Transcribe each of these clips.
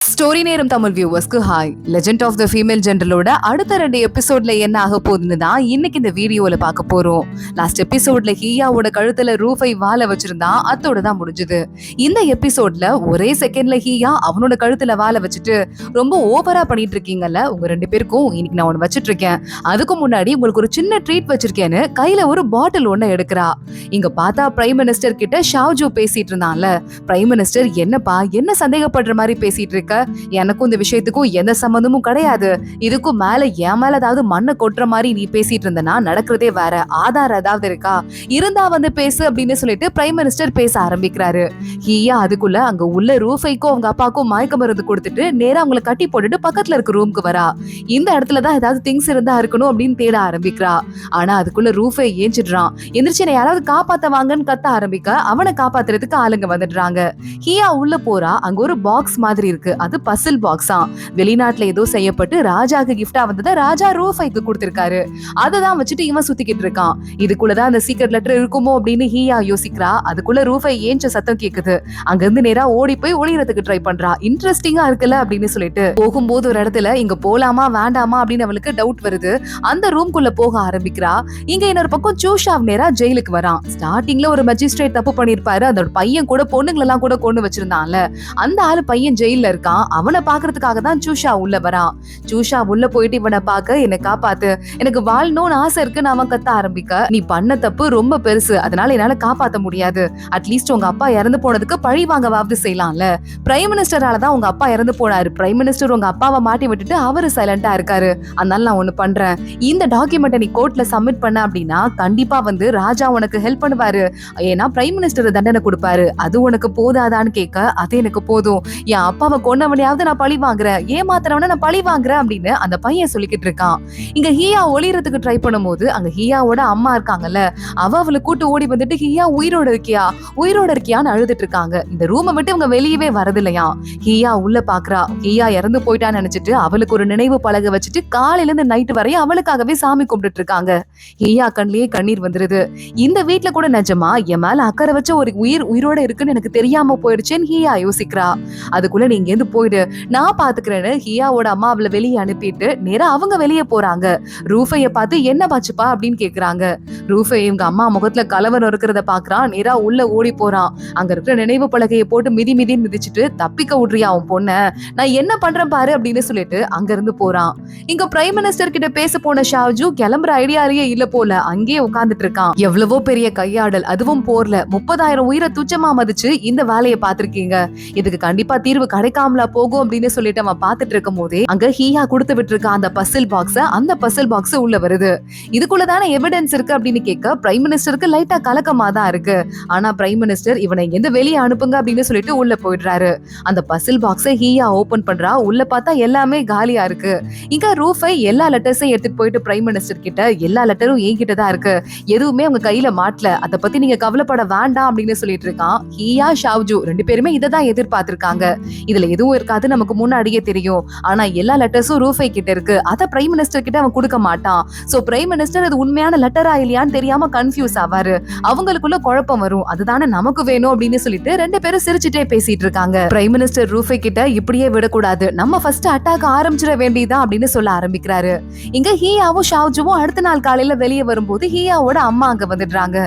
Story நேரம் தமிழ் வியூவர்ஸ்க்கு hi. Legend of the female ஜென்ரலோட அடுத்த 2 எபிசோட்ல என்ன ஆக போகுதுன்னு தான் இன்னைக்கு இந்த வீடியோல பார்க்க போறோம். லாஸ்ட் எபிசோட்ல ஹியாவோட கழுத்துல ரூஃபை வாழ வச்சிருந்தா அதோட தான் முடிஞ்சது. இந்த எபிசோட்ல ஒரே செகண்ட்ல ஹியா அவனோட கழுத்துல வாழ வச்சுட்டு ரொம்ப ஓவரா பண்ணிட்டு இருக்கீங்கல்ல உங்க 2 பேருக்கும் இன்னைக்கு நான் ஒன்னு வச்சிட்டு இருக்கேன். அதுக்கு முன்னாடி உங்களுக்கு ஒரு சின்ன ட்ரீட் வச்சிருக்கேன்னு கையில ஒரு பாட்டில் ஒண்ணு எடுக்கிறா. இங்க பார்த்தா பிரைம் மினிஸ்டர் கிட்ட ஷாவ்ஜூ பேசிட்டு இருந்தான்ல. பிரைம் மினிஸ்டர் என்னப்பா என்ன சந்தேகப்படுற மாதிரி பேசிட்டு இருக்க, எனக்கும் இந்த விஷயத்துக்கும் எந்த சம்பந்தமும் கிடையாது, இதுக்கும் மேல என் மேல ஏதாவது மண்ணை கொட்டுற மாதிரி நீ பேசிட்டு இருந்தனா நடக்கிறதே வேற, ஆதாரம் ஏதாவது இருக்கா இருந்தா வந்து பேசு அப்படின்னு சொல்லிட்டு பிரைம் மினிஸ்டர் பேச ஆரம்பிக்கிறாரு. ஹியா அதுக்குள்ள அங்க உள்ள ரூஃபைக்கும் அவங்க அப்பாவுக்கும் மயக்க மருந்து கொடுத்துட்டு நேரா அவங்களை கட்டி போட்டுட்டு பக்கத்துல இருக்க ரூமுக்கு வரா. இந்த இடத்துலதான் ஏதாவது திங்ஸ் இருந்தா இருக்கணும் அப்படின்னு தேட ஆரம்பிக்கிறா. ஆனா அதுக்குள்ள ரூஃபை ஏஞ்சிடுறான். எந்திரிச்சு என்னை யாராவது காப்பாத்த வாங்கன்னு கத்த ஆரம்பிக்க அவனை காப்பாத்துறதுக்கு ஆளுங்க வந்துடுறாங்க. ஹியா உள்ள போறா. அங்க ஒரு பாக்ஸ் மாதிரி இருக்கு, அது பசில் பாக்ஸா. வெளிநாட்டுல ஏதோ செய்யப்பட்டு ராஜாக்கு கிஃப்டா வந்ததை ராஜா ரூஃபைக்கு கொடுத்திருக்காரு. அததான் வச்சுட்டு இவன் சுத்திக்கிட்டு இருக்கான். இதுக்குள்ளதான் அந்த சீக்ரெட் லெட்டர் இருக்குமோ அப்படின்னு ஹியா யோசிக்கிறா. அதுக்குள்ள ரூஃபை ஏஞ்ச சத்தம் கேக்குது. அங்க இருந்து நேரா ஓடி போய் ஒளியறதுக்கு ட்ரை பண்றா. இன்ட்ரெஸ்டிங்கா இருக்குல்ல அப்படின்னு சொல்லிட்டு போகும்போது ஒரு இடத்துல இங்க போலாமா வேண்டாமா அப்படின்னு அவளுக்கு டவுட் வருது. அந்த ரூம்குள்ள போக ஆரம்பிக்கிறா. இங்க இன்னொரு பக்கம் சூஷாவ் நேரா ஜெயிலுக்கு வரான். ஸ்டார்டிங்ல ஒரு மஜிஸ்ட்ரேட் தப்பு பண்ணிருப்பாரு. அதோட பையன் கூட பொண்ணுங்களெல்லாம் கூட கொண்டு வச்சிருந்தான்ல, அந்த ஆளு பையன் ஜெயில இருக்கான். அவனை பாக்குறதுக்காக தான் சூஷா உள்ள வரான். சூஷா உள்ள போயிட்டு இவனை பார்க்க என்னை காப்பாத்து, எனக்கு வாழணும்னு ஆசை இருக்குன்னு அவன் கத்த ஆரம்பிக்க, நீ பண்ண தப்பு ரொம்ப பெருசு, அதனால என்னால காப்பாத்த முடியாது, அட்லீஸ்ட் உங்க அப்பா இறந்து போனதுக்கு பழி வாங்கவாவது செய்யலாம்ல. பிரைம் மினிஸ்டரால தான் உங்க அப்பா இறந்து போனாரு. பிரைம் மினிஸ்டர் உங்க அப்பாவை மாட்டி விட்டுட்டு அவரு சைலண்டா இருக்காரு. அதனால நான் ஒண்ணு பண்றேன், இந்த டாக்குமெண்ட்டை நீ கோர்ட்ல சப்மிட் பண்ண அப்படின்னா கண்டிப்பா வந்து ராஜா உனக்கு ஹெல்ப் பண்ணுவாரு. ஏன்னா பிரைம் மினிஸ்டர் தண்டனை கொடுப்பாரு. அது உனக்கு போதாதான்னு கேட்க, அது எனக்கு போதும், என் அப்பாவை கொன்னவனையாவது நான் பழி வாங்குறேன், ஏமாத்துறவன நான் பழி வாங்குறேன் அப்படின்னு அந்த பையன் சொல்லிக்கிட்டு இருக்கான். இங்க ஹியா ஒளியறதுக்கு ட்ரை பண்ணும்போது அங்க ஹியாவோட அம்மா இருக்காங்கல்ல, அவளை கூட்டு ஓடி வந்துட்டு ஹியா உயிரோட இருக்கியான்னு அழுதுட்டு இருக்காங்க. இந்த ரூமை விட்டு இவங்க வெளியவே வரது இல்லையா. ஹியா உள்ள பாக்குறா. ஹியா இறந்து போயிட்டான்னு நினைச்சிட்டு அவளுக்கு ஒரு நினைவு பலகை வச்சுட்டு காலையில இருந்து நைட்டு வரையும் அவளுக்காகவே சாமி கும்பிட்டு இருக்காங்க. ஹியா கண்ணிலேயே கண்ணீர் வந்துருது. இந்த வீட்டுல கூட நிஜமா என் மேல அக்கறை வச்ச ஒரு உயிரோட இருக்குன்னு எனக்கு தெரியாம போயிடுச்சேன்னு ஹியா யோசிக்கிறா. அதுக்குள்ள நீ இங்க இருந்து போயிடு, நான் பாத்துக்கிறேன்னு ஹியாவோட அம்மா அவளை வெளியே அனுப்பிட்டு நேரா அவங்க வெளியே போறாங்க. ரூஃபைய பார்த்து என்ன பாச்சுப்பா அப்படின்னு கேக்குறாங்க. ரூஃபை இவங்க அம்மா முகத்துல கலவரம் இருக்கிறத பாக்குறான். நேரா உள்ள ஓடி போறான். அங்க இருக்கிற நினைவு பலகையை போட்டு மிதின்னு மிதிச்சுட்டு, தப்பிக்க விடுறியா அவன் பொண்ண, நான் என்ன பண்றேன் பாரு அப்படின்னு சொல்லிட்டு அங்க இருந்து போறான். இங்க பிரைம் மினிஸ்டர் கிட்ட பேச போன ஷாவ்ஜூ கிளம்புற ஐடியாலேயே இல்ல போல, அங்கேயே உட்கார்ந்துட்டு இருக்கான். எவ்வளவோ பெரிய கையாடல், அதுவும் போர்ல 30,000 உயிரை துச்சமா மதிச்சு இந்த வேலையை பாத்திருக்கீங்க, இதுக்கு கண்டிப்பா தீர்வு கிடைக்காமலா போகும் அப்படின்னு சொல்லிட்டு அவன் பாத்துட்டு இருக்கும் போதே அங்க ஹியா கொடுத்து விட்டு இருக்க அந்த பசில் பாக்ஸ், அந்த பசில் பாக்ஸ் உள்ள வருது. இதுக்குள்ளதான எவிடன்ஸ் இருக்கு அப்படின்னு கேட்க பிரைம் மினிஸ்டருக்கு லைட்டா கலக்கமா தான் இருக்கு. ஆனா பிரைம் மினிஸ்டர் இவனை எந்த வெளியே அனுப்புங்க அப்படின்னு சொல்லிட்டு உள்ள போயிடுறாரு. அந்த பசில் பாக்ஸை ஹியா ஓபன் பண்றா. உள்ள பார்த்தா எல்லாமே காலியா இருக்கு. இங்க ரூஃபை எல்லா லெட்டர்ஸையும் எடுத்துட்டு போயிட்டு பிரைம் மினிஸ்டர் கிட்ட, எல்லா லெட்டரும் என்கிட்ட தான் இருக்கு, எதுவுமே அவங்க கையில மாட்டல, அதை பத்தி நீங்க கவலைப்பட வேண்டாம் அப்படின்னு சொல்லிட்டு இருக்கான். ஹியா ஷாவ்ஜூ 2 பேருமே இதை தான் எதிர்பார்த்திருக்காங்க. இதுல எதுவும் இருக்காது நமக்கு முன்னாடியே தெரியும். ஆனா எல்லா லெட்டர்ஸும் ரூஃபை கிட்ட இருக்கு, அத பிரைம் மினிஸ்டர் கிட்ட அவன் கொடுக்க மாட்டான். சோ பிரைம் மினிஸ்டர் அது உண்மையான லெட்டரா இல்லையான்னு தெரியாம கன்ஃபியூஸ் ஆவாரு. அவங்களுக்குள்ள குழப்பம் வரும். அதுதானே நமக்கு வேணும் அப்படின்னு சொல்லிட்டு 2 பேரும் சிரிச்சுட்டே பேசிட்டு இருக்காங்க. பிரைம் மினிஸ்டர் ரூஃபை கிட்ட இப்படியே விடக்கூடாது, நம்ம ஃபர்ஸ்ட் அட்டாக் ஆரம்பிச்சிட வேண்டியதா அப்படின்னு சொல்ல ஆரம்பிக்கிறாரு. இங்க ஹியாவும் ஷாவ்ஜுவும் அடுத்த நாள் காலையில வெளியே வரும்போது ஹியாவோட அம்மா அங்க வந்துடுறாங்க.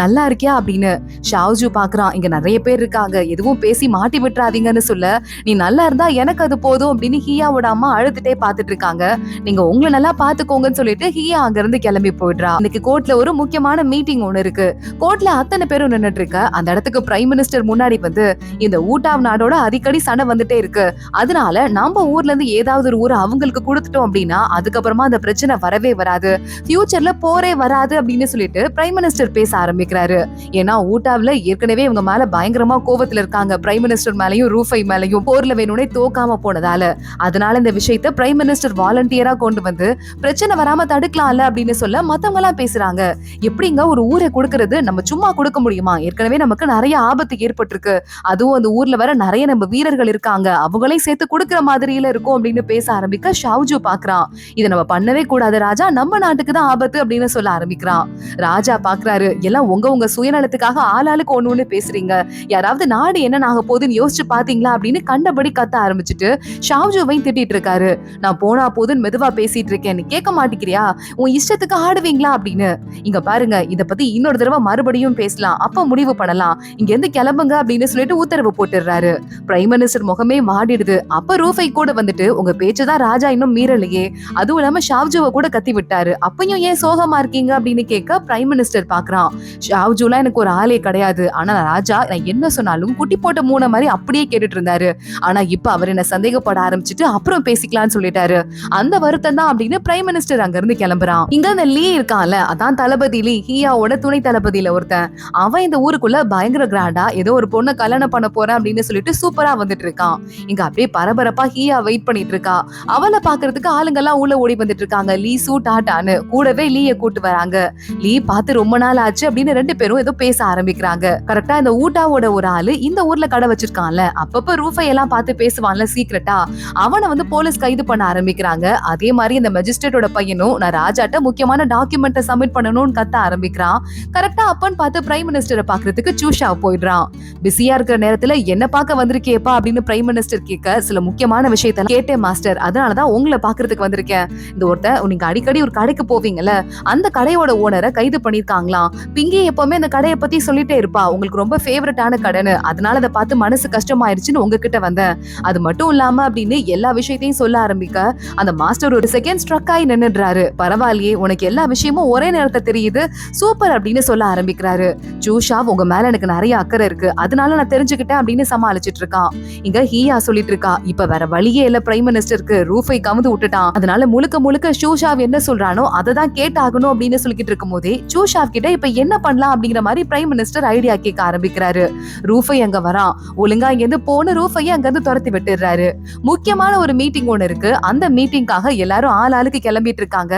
நல்லா இருக்கியா அப்படின்னு ஷாவ்ஜு பாக்குறான். இங்க நிறைய பேர் இருக்காங்க, எதுவும் பேசி மாட்டி விட்டுறாதீங்கன்னு சொல்ல, நீ நல்லா இருந்தா எனக்கு அது போதும் அப்படின்னு ஹியாவோட அம்மா அழுதுட்டே பாத்துட்டு இருக்காங்க. நீங்க உங்களை நல்லா பாத்துக்கோங்கன்னு சொல்லிட்டு ஹியா அங்க இருந்து கிளம்பி போயிடுறா. இன்னைக்கு கோர்ட்ல ஒரு முக்கியமான மீட்டிங் ஒண்ணு இருக்கு. கோர்ட்ல அத்தனை பேரும் நின்னுட்டு இருக்க. அந்த இடத்துக்கு பிரைம் மினிஸ்டர் முன்னாடி வந்து, இந்த ஊட்டாவ் நாடோட அடிக்கடி சண்டை வந்துட்டே இருக்கு, அதனால நம்ம ஊர்ல இருந்து ஏதாவது ஒரு ஊரை அவங்களுக்கு கொடுத்துட்டோம் அப்படின்னா அதுக்கப்புறமா அந்த பிரச்சனை வரவே வராது, ஃபியூச்சர்ல போரே வராது அப்படின்னு சொல்லிட்டு பிரைம் மினிஸ்டர் பேச ஆரம்பிக்கிறாரு. ஏன்னா ஊட்டாவ்ல ஏற்கனவே இவங்க மேல பயங்கரமா கோவத்துல இருக்காங்க, பிரைம் மினிஸ்டர் மேலையும் ரூஃபை மேலையும், போர்ல வேணும்னே தோக்காம போனதால. அதனால இந்த விஷயத்த பிரைம் மினிஸ்டர் வாலண்டியரா கொண்டு வந்து பிரச்சனை வராம தடுக்கலாம்ல அப்படின்னு சொல்ல மத்தவங்க எல்லாம் பேசுறாங்க. எப்படிங்க ஒரு ஊரை கொடுக்கறது, நம்ம சும்மா கொடுக்க முடியுமா, ஏற்கனவே நமக்கு நிறைய ஆபத்து ஏற்பட்டிருக்கு, அதுவும் அந்த ஊர்ல வர நிறைய நம்ம வீரர்கள் இருக்காங்க, அவங்களையும் சேர்த்து கொடுக்கற மாதிரியில இருக்கும் அப்படின்னு பேச ஆரம்பிக்க ஷாவ்ஜூ பாக்குறான். இதை நம்ம பண்ணவே கூடாது ராஜா, நம்ம நாட்டுக்கு தான் ஆபத்து அப்படின்னு சொல்ல ஆரம்பிக்கிறான். ராஜா பாக்குறாரு, எல்லாம் உங்க சுயநலத்துக்காக ஆளாளுக்கு ஒண்ணு பேசுறீங்க, யாராவது நாடு என்ன ஆக போகுதுன்னு யோசிச்சு பாத்தீங்களா அப்படின்னு கண்டபடி கத்த ஆரம்பிச்சுட்டு ஷாவ்ஜுவையும் திட்டிட்டு இருக்காரு. நான் போனா போதுன்னு மெதுவா பேசிட்டு இருக்கேன், நீ கேட்க மாட்டேங்கிறியா? உன் இஷ்டத்துக்கு ஆடுவீங்களா அப்படின்னு. இங்க பாருங்க, இத பத்தி இன்னொரு தடவை மறுபடியும் பேசலாம், அப்ப முடிவு பண்ணலாம், இங்க இருந்து கிளம்புங்க அப்படின்னு சொல்லிட்டு உத்தரவு போட்டுறாரு. பிரைம் மினிஸ்டர் முகமே மாடிடுது. அப்ப ரூஃபை கூட வந்துட்டு, உங்க பேச்சுதான் ராஜா இன்னும் மீறலையே, அதுவும் இல்லாம ஷாவ்ஜுவை கூட கத்தி விட்டாரு, அப்பயும் ஏன் சோகமா இருக்கீங்க அப்படின்னு கேட்க பிரைம் மினிஸ்டர் பாக்குறான். ஷாவ்ஜுலாம் எனக்கு ஒரு ஆளே கிடையாது, ஆனா ராஜா நான் என்ன சொன்னாலும் குட்டி போட்ட மூணை மாதிரி அப்படியே கேட்டுட்டு இருந்தாரு. ஆனா இப்ப அவர் என்ன சந்தேகப்பட ஆரம்பிச்சுட்டு அப்புறம் பேசிக்கலாம்னு சொல்லிட்டாரு. அந்த வருத்தம் தான் அப்படின்னு பிரைம் மினிஸ்டர் அங்க இருந்து கிளம்புறான். இங்க அந்த லீ இருக்கான்ல, அதான் தளபதி லீ, ஹியாவோட துணை தளபதியில ஒருத்தன். அவன் இந்த ஊருக்குள்ள பயங்கர கிராண்டா ஏதோ ஒரு பொண்ணை கல்யாணம் பண்ண போறேன் அப்படின்னு சொல்லிட்டு சூப்பரா வந்துட்டு இருக்கான். இங்க அப்படியே பரபரப்பா ஹியா வெயிட் பண்ணிட்டு இருக்கா. அவளை பாக்குறதுக்கு ஆளுங்க எல்லாம் உள்ள ஓடி வந்துட்டு இருக்காங்க. லீ சூ டாட்டான்னு கூடவே லீய கூட்டு வராங்க. லீ பார்த்து ரொம்ப நாள் ஆச்சு அப்படின்னு ரெண்டு பேரும் ஏதோ பேச ஆரம்பிக்கிறாங்க. கரெக்டா இந்த ஊட்டாவோட ஒரு ஆளு இந்த ஊர்ல கடை வச்சிருக்கான்ல, அப்பப்ப ரூஃபை எல்லாம் பார்த்து பேசுவான்ல சீக்கிரட்டா, அவனை வந்து போலீஸ் கைது பண்ண ஆரம்பிக்கிறாங்க. அதே மாதிரி இந்த மெஜிஸ்ட்ரேட்டோட பையனும் நான் ராஜாட்ட முக்கியமான டாக்குமெண்ட்டை சப்மிட் பண்ணணும்னு கத்த ஆரம்பிக்கிறான். கரெக்டா அப்பன்னு பார்த்து பிரைம் மினிஸ்டரை பாக்குறதுக்கு சூஷா போயிடுறான். பிஸியா இருக்கிற நேரத்துல என்ன பார்க்க வந்திருக்கேப்பா அப்படின்னு பிரைம் மினிஸ்டர் கேட்க, சில முக்கியமான விஷயத்த கேட்டேன் மாஸ்டர், அதனாலதான் உங்களை பாக்குறதுக்கு வந்திருக்கேன். இந்த ஒருத்தர் நீங்க அடிக்கடி ஒரு கடைக்கு போவீங்கல்ல, அந்த கடையோட ஓனரை கைது பண்ணிருக்காங்களாம். பிங்கி எப்பவுமே அந்த கடையை பத்தி சொல்லிட்டே இருப்பா, உங்களுக்கு ரொம்ப ஃபேவரட்டான கடைன்னு, அதனால அதை பார்த்து மனசு கஷ்டமாயிருச்சுன்னு உங்ககிட்ட வந்தேன். அது மட்டும் இல்லாம அப்படின்னு எல்லா விஷயத்தையும் சொல்ல ஆரம்பிக்க, அந்த மாஸ்டர் ஒரு செகண்ட் ஸ்ட்ரக் ஆகி நின்னுடுறாரு. பரவாயில்லையே, உனக்கு எல்லா விஷயமும் ஒரே நேரத்தை தெரியுது, சூப்பர் அப்படின்னு சொல்ல ஆரம்பிக்கிறாரு. ஜூஷா, உங்க மேல எனக்கு நிறைய அக்கறை இருக்கு, அதனால நான் தெரிஞ்சுக்கிட்டேன் அப்படின்னு சமாளிச்சிட்டு இருக்கான். இங்க ஹியா சொல்லிட்டு இருக்கா, இப்ப வேற வழியே இல்ல பிரைம் மினிஸ்டருக்கு, ரூஃபை கவுந்து விட்டுட்டான், அதனால முழுக்க முழுக்க ஷூஷாவ் என்ன சொல்றானோ அதை தான் கேட்டாகணும் அப்படின்னு சொல்லிக்கிட்டு இருக்கும் போதே ஜூஷாவ் கிட்ட இப்ப என்ன பண்ணலாம் அப்படிங்கிற மாதிரி பிரைம் மினிஸ்டர் ஐடியா கேட்க ஆரம்பிக்கிறாரு. ரூஃபை அங்க வரான், ஒழுங்கா இங்க இருந்து போன ரூஃபை அங்க இருந்து துரத்தி விட்டுறாரு. முக்கியமான ஒரு மீட்டிங் ஒண்ணு இருக்கு, அந்த மீட்டிங்காக எல்லாரும் ஆள் ஆளுக்கு கிளம்பிட்டு இருக்காங்க.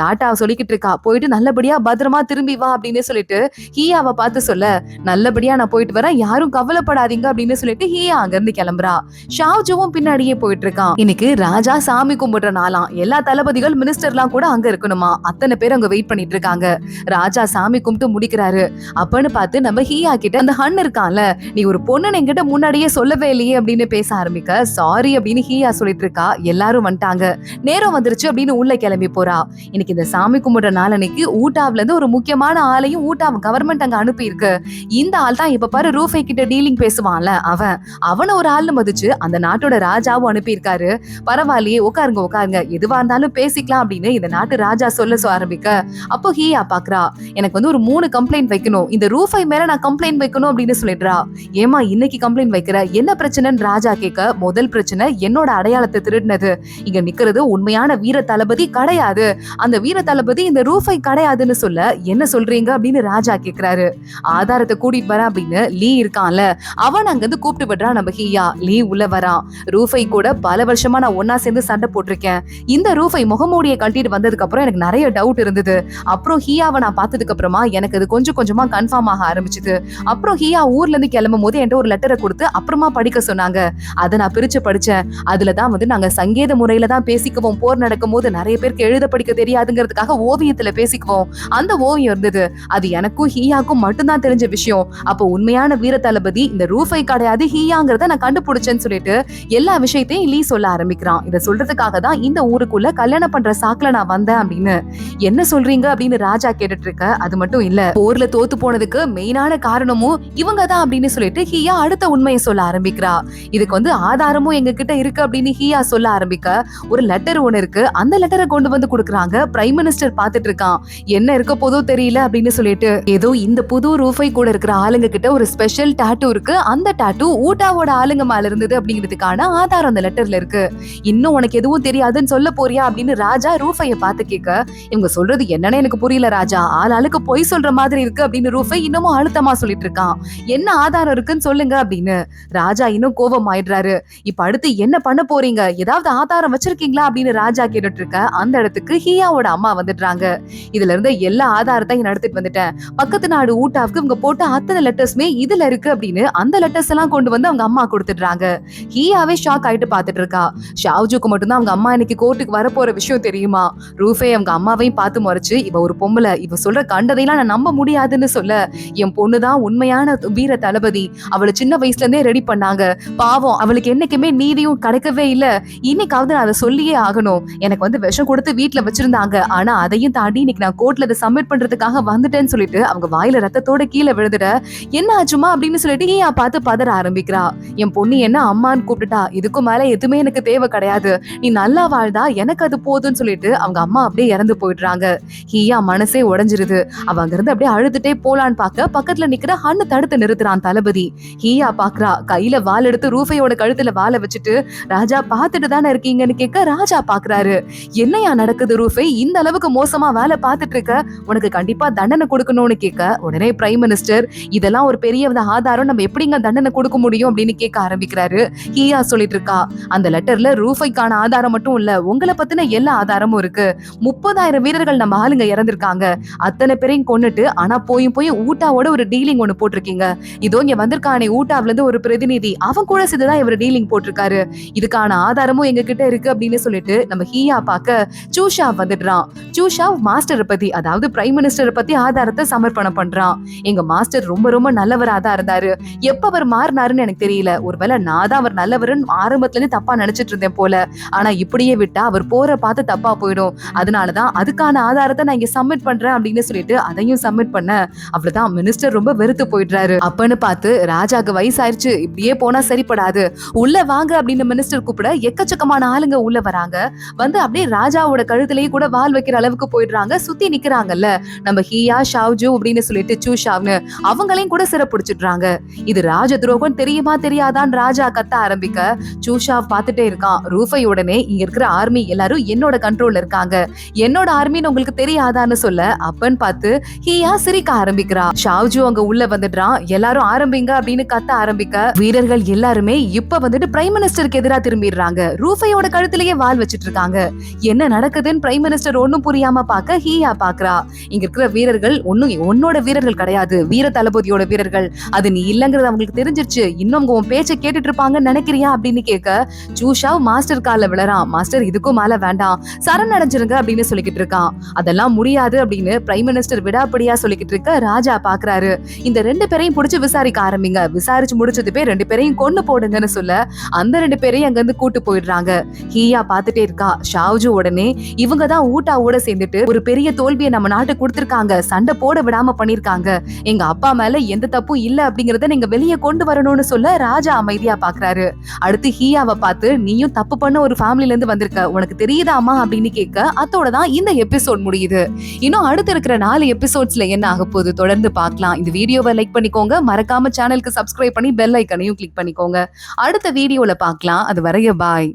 டாட்டா சொல்லிக்கிட்டு இருக்கா, போயிட்டு நல்லபடியா பத்திரமா திரும்பி வா அப்படின்னு சொல்லிட்டு ஹியாவை பார்த்து சொல்ல, நல்லபடியா நான் போயிட்டு வரேன், யாரும் கவலைப்படாதீங்க அப்படின்னு சொல்லிட்டு ஹியா அங்க இருந்து கிளம்புறா. ஷாவ்ஜுவும் பின்னாடியே போயிட்டு இருக்கான். இன்னைக்கு ராஜா சாமி கும்பிடுற நாளாம், எல்லா தளபதிகள் மினிஸ்டர்லாம் கூட அங்க இருக்கணுமா, அத்தனை பேர் அங்க வெயிட் பண்ணிட்டு இருக்காங்க. ராஜா சாமி கும்பிட்டு முடிக்கிறாரு. அப்பன்னு பார்த்து நம்ம ஹியா கிட்ட அந்த ஹன் இருக்கான்ல, நீ ஒரு பொண்ணு என்கிட்ட முன்னாடியே சொல்லவே இல்லையே அப்படின்னு பேச ஆரம்பிக்க, சாரி அப்படின்னு ஹியா சொல்லிட்டு இருக்கா. எல்லாரும் வந்துட்டாங்க, நேரம் வந்துருச்சு அப்படின்னு உள்ள கிளம்பி போறா. இன்னைக்கு இந்த சாமி கும்பிடுற நாள் அன்னைக்கு ஊட்டாவில இருந்து ஒரு முக்கியமான ஆளையும் ஊட்டாவ கவர்மெண்ட் அங்க அனுப்பி இருக்கு. இந்த ஆள் தான் இப்ப பாரு ரூஃபை கிட்ட டீலிங் பேசுவான்ல, அவனை ஒரு ஆள் மதிச்சு அந்த நாட்டோட ராஜாவும் அனுப்பி இருக்காரு. பரவாயில்லையே, உட்காருங்க உட்காருங்க, எதுவா இருந்தாலும் பேசிக்கலாம் அப்படின்னு இந்த நாட்டு ராஜா சொல்ல ஆரம்பிக்க, அப்போ ஹியா பாக்குறா, எனக்கு வந்து ஒரு 3 கம்ப்ளைண்ட் வைக்கணும், இந்த ரூஃபை மேல நான் கம்ப்ளைண்ட் வைக்கணும் அப்படின்னு சொல்லிடுறா. ஏமா இன்னைக்கு கம்ப்ளைண்ட் வைக்கிற, என்ன பிரச்சனைன்னு ராஜா கேட்க, முதல் பிரச்சனை என்னோட அடையாளத்தை திருடினது, இங்க நிக்கிறது உண்மையான வீர தளபதி கிடையாது, அந்த வீர தளபதி இந்த ரூஃபை கிடையாதுன்னு சொல்ல, என்ன சொல்றீங்க அப்படின்னு ராஜா கேக்குறாரு. ஆதாரத்தை கூட்டிட்டு வர அப்படின்னு லீ இருக்கான்ல, அவன் அங்க இருந்து கூப்பிட்டு விடுறான் நம்ம ஹியா. லீ உள்ள வரான். ரூஃபை கூட பல வருஷமா நான் ஒன்னா சேர்ந்து சண்டை போட்டிருக்கேன், இந்த ரூஃபை முகமூடியை கழட்டிட்டு வந்ததுக்கு அப்புறம் எனக்கு நிறைய டவுட் இருந்தது, அப்புறம் ஹியாவை நான் பார்த்ததுக்கு அப்புறமா எனக்கு அது கொஞ்சம் கொஞ்சமா கன்ஃபார்ம் ஆக ஆரம்பிச்சுது. அப்புறம் ஹியா ஊர்ல இருந்து கிளம்பும் போது என்கிட்ட ஒரு லெட்டரை கொடுத்து அப்புறமா படிக்க சொன்னாங்க, அதை நான் பிரிச்சு படிச்சேன். அதுலதான் வந்து நாங்க சங்கேத முறையில தான் பேசிக்குவோம், போர் நடக்கும் போது நிறைய பேருக்கு எழுத படிக்க தெரியாதுங்கிறதுக்காக ஓவியத்துல பேசிக்குவோம், அந்த ஓவியம் இருந்தது, அது எனக்கும் ஹியாக்கும் மட்டும்தான் தெரிஞ்ச விஷயம். அப்போ உண்மையான வீர தளபதி இந்த ரூஃபை கிடையாது, ஹியாங்கிறத நான் கண்டுபிடிச்சேன்னு சொல்லிட்டு எல்லா விஷயத்தையும் லீ சொல்ல ஆரம்பிக்கிறான். இதை சொல்றதுக்காக தான் இந்த ஊருக்குள்ள கல்யாணம் பண்ற சாக்குல நான் வந்தேன் அப்படின்னு. என்ன சொல்றீங்க அப்படின்னு ராஜா கேட்டுட்டு இருக்க, அது மட்டும் இல்ல, போர்ல தோத்து போனதுக்கு மெயினான காரணமும் இவங்க தான் அப்படின்னு சொல்லிட்டு ஹியா அடுத்த உண்மையை சொல்ல ஆரம்பிக்கிறா. இதுக்கு வந்து ஆதாரமும் எங்க கிட்ட இருக்கு அப்படின்னு ஹியா சொல்ல ஆரம்பிக்க, ஒரு லெட்டர் ஒண்ணு இருக்கு, அந்த லெட்டரை கொண்டு வந்து கொடுக்குறாங்க. பிரைம் மினிஸ்டர் பாத்துட்டு இருக்கான், என்ன இருக்க போதோ தெரியல அப்படின்னு சொல்லிட்டு, ஏதோ இந்த புது ரூஃபை கூட இருக்கிற ஆளுங்க கிட்ட ஒரு ஸ்பெஷல் டாட்டூ இருக்கு, அந்த டாட்டூ ஊட்டாவோட ஆளுங்க மேல இருந்தது அப்படிங்கிறதுக்கான ஆதாரம் அந்த லெட்டர்ல இருக்கு, இன்னும் உனக்கு எதுவும் தெரியாதுன்னு சொல்ல போறியா அப்படின்னு ராஜா ரூஃபைய பார்த்து கேட்க, இவங்க சொல்றது என்னன்னு எனக்கு புரியல ராஜா, ஆளுக்கு பொய் சொல்ற மாதிரி இருக்கு அப்படின்னு ரூஃபை இன்னமும் அழுத்தமா சொல்லிட்டு இருக்கான். என்ன ஆதாரம் இருக்குன்னு சொல்லுங்க அப்படின்னு. ராஜா இன்னும் கோபம் ஆயிடுறாரு. இப்ப அடுத்து என்ன பண்ண போறீங்க, ஏதாவது ஆதாரம் வச்சிருக்கீங்களா அப்படின்னு ராஜா கேட்டுட்டு இருக்க, அந்த இடத்துக்கு ஹியாவோட அம்மா வந்துடுறாங்க. இதுல இருந்து எல்லா ஆதாரத்தையும் நடத்திட்டு வந்துட்டேன், பக்கத்து நாடு ஊட்டாவுக்கு இவங்க போட்ட அத்தனை லெட்டர்ஸ்மே இதுல இருக்கு அப்படின்னு அந்த லெட்டர்ஸ் எல்லாம் கொண்டு வந்து அவங்க அம்மா கொடுத்துடுறாங்க. ஹியாவே ஷாக் ஆயிட்டு பாத்துட்டு இருக்கா. ஷாவ்ஜுக்கு மட்டும்தான் அவங்க அம்மா இன்னைக்கு கோர்ட்டுக்கு வர போற விஷயம் தெரியுமா. ரூஃபை அவங்க அம்மாவையும் பார்த்து முறைச்சு, இவ ஒரு பொம்பளை, இவ சொல்ற கண்டதையெல்லாம் நான் நம்ப முடியாதுன்னு சொல்ல, என் பொண்ணுதான் உண்மையான வீர தளபதி, அவளை சின்ன வயசுல இருந்தே ரெடி பண்ணாங்க, பாவம் வரைக்கும் அவளுக்கு என்னைக்குமே நீதியும் கிடைக்கவே இல்ல. இன்னைக்காவது நான் அதை சொல்லியே ஆகணும். எனக்கு விஷம் கொடுத்து வீட்டுல வச்சிருந்தாங்க. ஆனா அதையும் தாண்டி இன்னைக்கு நான் கோர்ட்ல அதை சப்மிட் பண்றதுக்காக வந்துட்டேன்னு சொல்லிட்டு அவங்க வாயில ரத்தத்தோட கீழே விழுந்துட, என்ன ஆச்சுமா அப்படின்னு சொல்லிட்டு ஹீயா பார்த்து பதற ஆரம்பிக்கிறா. என் பொண்ணு என்ன அம்மான்னு கூப்பிட்டுட்டா, இதுக்கும் மேல எதுவுமே எனக்கு தேவை கிடையாது, நீ நல்லா வாழ்ந்தா எனக்கு அது போதும்னு சொல்லிட்டு அவங்க அம்மா அப்படியே இறந்து போயிடுறாங்க. ஹீயா மனசே உடைஞ்சிருது. அவ அங்க இருந்து அப்படியே அழுதுட்டே போலான்னு பார்க்க பக்கத்துல நிக்கிற ஹன்னு தடுத்து நிறுத்துறான் தளபதி. ஹீயா பாக்குறா, கையில வாள் எடுத்து ரூஃபையோட கழுத்துல வாளை வச்சுட்டு, ராஜா பாத்துட்டு தானே இருக்கீங்கன்னு கேட்க ராஜா பாக்குறாரு. என்னையா நடக்குது ரூஃபை, இந்த அளவுக்கு மோசமா வேலை பார்த்துட்டு இருக்க, உனக்கு கண்டிப்பா தண்டனை கொடுக்கணும்னு கேட்க உடனே பிரைம் மினிஸ்டர், இதெல்லாம் ஒரு பெரிய ஆதாரம், நம்ம எப்படிங்க தண்டனை கொடுக்க முடியும் அப்படின்னு கேட்க ஆரம்பிக்கிறாரு. ஹீயா சொல்லிட்டு இருக்கா, அந்த லெட்டர்ல ரூஃபைக்கான ஆதாரம் மட்டும் இல்ல, உங்களை பத்தின எல்லா ஆதாரமும் இருக்கு. 30,000 வீரர்கள் நம்ம ஆளுங்க இறந்திருக்காங்க, அத்தனை பேரையும் கொன்னுட்டு ஆனா போய் ஊட்டாவோட ஒரு டீலிங் ஒண்ணு போட்டிருக்கீங்க. இதோ இங்க வந்திருக்கானே ஊட்டாவில இருந்து ஒரு பிரதிநிதி, அவன் கூட சேர்ந்துதான் இவர் டீலிங் போட்டிருக்காரு, இதுக்கான ஆதாரமும் எங்க கிட்ட இருக்கு அப்படின்னு சொல்லிட்டு நம்ம ஹீயா பார்க்க சூஷா வந்துடுறான். சூஷா மாஸ்டரை பத்தி, அதாவது பிரைம் மினிஸ்டரை பத்தி ஆதாரத்தை சமர்ப்பணம் பண்றான். எங்க மாஸ்டர் ரொம்ப ரொம்ப நல்லவரா தான் இருந்தாரு, எப்ப அவர் மாறினாருன்னு எனக்கு தெரியல, ஒருவேளை நான் தான் அவர் நல்லவருன்னு ஆரம்பத்துல இருந்து தப்பா நினைச்சிட்டு இருந்தேன் போல, ஆனா இப்படியே விட்டா அவர் போற பார்த்து தப்பா போயிடும், அதனாலதான் அதுக்கான ஆதாரத்தை நான் இங்க சப்மிட் பண்றேன் அப்படின்னு சொல்லிட்டு அதையும் சப்மிட் பண்ண, அவ்வளவுதான் மினிஸ்டர் ரொம்ப வெறுத்து போயிடுறாரு. அப்பன்னு பார்த்து ராஜாக்கு வயசாயிருச்சு, இப்படியே போனா சரிப்படாது, உள்ள வாங்க அப்படின்னு மினிஸ்டர் கூப்பிட எக்கச்சக்கமான ஆளுங்க உள்ள வராங்க. அப்படியே ராஜாவோட கழுத்திலேயே கூட வால் வைக்கிற அளவுக்கு போயிடுறாங்க. சுத்தி நிக்கிறாங்கல்ல நம்ம ஹீயா ஷாவ்ஜு அப்படின்னு சொல்லிட்டு சூஷாவ்னு, அவங்களையும் கூட சிறப்பிடிச்சிடுறாங்க. இது ராஜ துரோகம் தெரியுமா தெரியாதான்னு ராஜா கத்த ஆரம்பிக்க சூஷாவ் பார்த்துட்டே இருக்கான். ரூஃபை உடனே இங்க இருக்கிற ஆர்மி எல்லாரும் என்னோட கண்ட்ரோல்ல இருக்காங்க, என்னோட ஆர்மின்னு உங்களுக்கு தெரியாதான்னு சொல்ல, அப்பன்னு பார்த்து ஹீயா சிரிக்க ஆரம்பிக்கிறா. ஷாவ்ஜு அங்க உள்ள வந்துடுறான். எல்லாரும் ஆரம்பிங்க அப்படின்னு கத்த ஆரம்பிக்க வீரர்கள் எல்லாருமே இப்ப பிரைம் மினிஸ்டருக்கு எதிராக திரும்பிடுறாங்க. ரூஃபையோட கழுத்திலேயே வால் வச்சிட்டு இருக்காங்க. என்ன நடக்குதுன்னு பிரைம் மினிஸ்டர் ஒன்னும் புரியாம பார்க்க ஹீயா பாக்குறா. இங்க இருக்கிற வீரர்கள் ஒன்னும் உன்னோட வீரர்கள் கிடையாது, வீர தளபதியோட வீரர்கள், அது நீ இல்லங்கிறது அவங்களுக்கு தெரிஞ்சிருச்சு, இன்னும் உன் பேச்சை கேட்டுட்டு இருப்பாங்கன்னு நினைக்கிறியா அப்படின்னு கேட்க சூஷா மாஸ்டர் கால விழறான். மாஸ்டர் இதுக்கும் மேல வேண்டாம், சரணடைஞ்சிருங்க அப்படின்னு சொல்லிக்கிட்டு இருக்கான். அதெல்லாம் முடியாது அப்படின்னு பிரைம் மினிஸ்டர் விடாப்படியா சொல்லிக்கிட்டு இருக்க ராஜா பாக்குறாரு. இந்த 2 பேரையும் புடிச்சு விசாரிக்க ஆரம்பிங்க, விசாரிச்சு முடிச்சது பேர் 2 பேரையும் கொண்டு போடுங்கன்னு சொல்ல அந்த 2 பேரையும் அங்க இருந்து கூட்டு போயிடுறாங்க. ஹீயா பாத்துட்டே இருக்கா. ஷாவ்ஜு உடனே இவங்க தான் ஊட்டாவோட சேர்ந்துட்டு ஒரு பெரிய தோல்வியை நம்ம நாட்டு கொடுத்திருக்காங்க, சண்டை போட விடாம பண்ணிருக்காங்க, எங்க அப்பா மேல எந்த தப்பும் இல்ல அப்படிங்கறத நீங்க வெளியே கொண்டு வரணும்னு சொல்ல ராஜா அமைதியா பாக்குறாரு. அடுத்து ஹீயாவை பார்த்து, நீயும் தப்பு பண்ண ஒரு ஃபேமிலில இருந்து வந்திருக்க, உனக்கு தெரியுதாமா அப்படின்னு கேட்க அதோட தான் இந்த எபிசோட் முடியுது. இன்னும் அடுத்து இருக்கிற 4 எபிசோட்ஸ்ல என்ன ஆக போகுது தொடர்ந்து பார்க்கலாம். இந்த வீடியோவை லைக் பண்ணிக்கோங்க, மறக்காம சேனலுக்கு சப்ஸ்கிரைப் பண்ணி பெல் ஐக்கனையும் கிளிக் பண்ணிக்கோங்க. அடுத்த வீடியோல பார்க்கலாம். அது வரைய பாய்.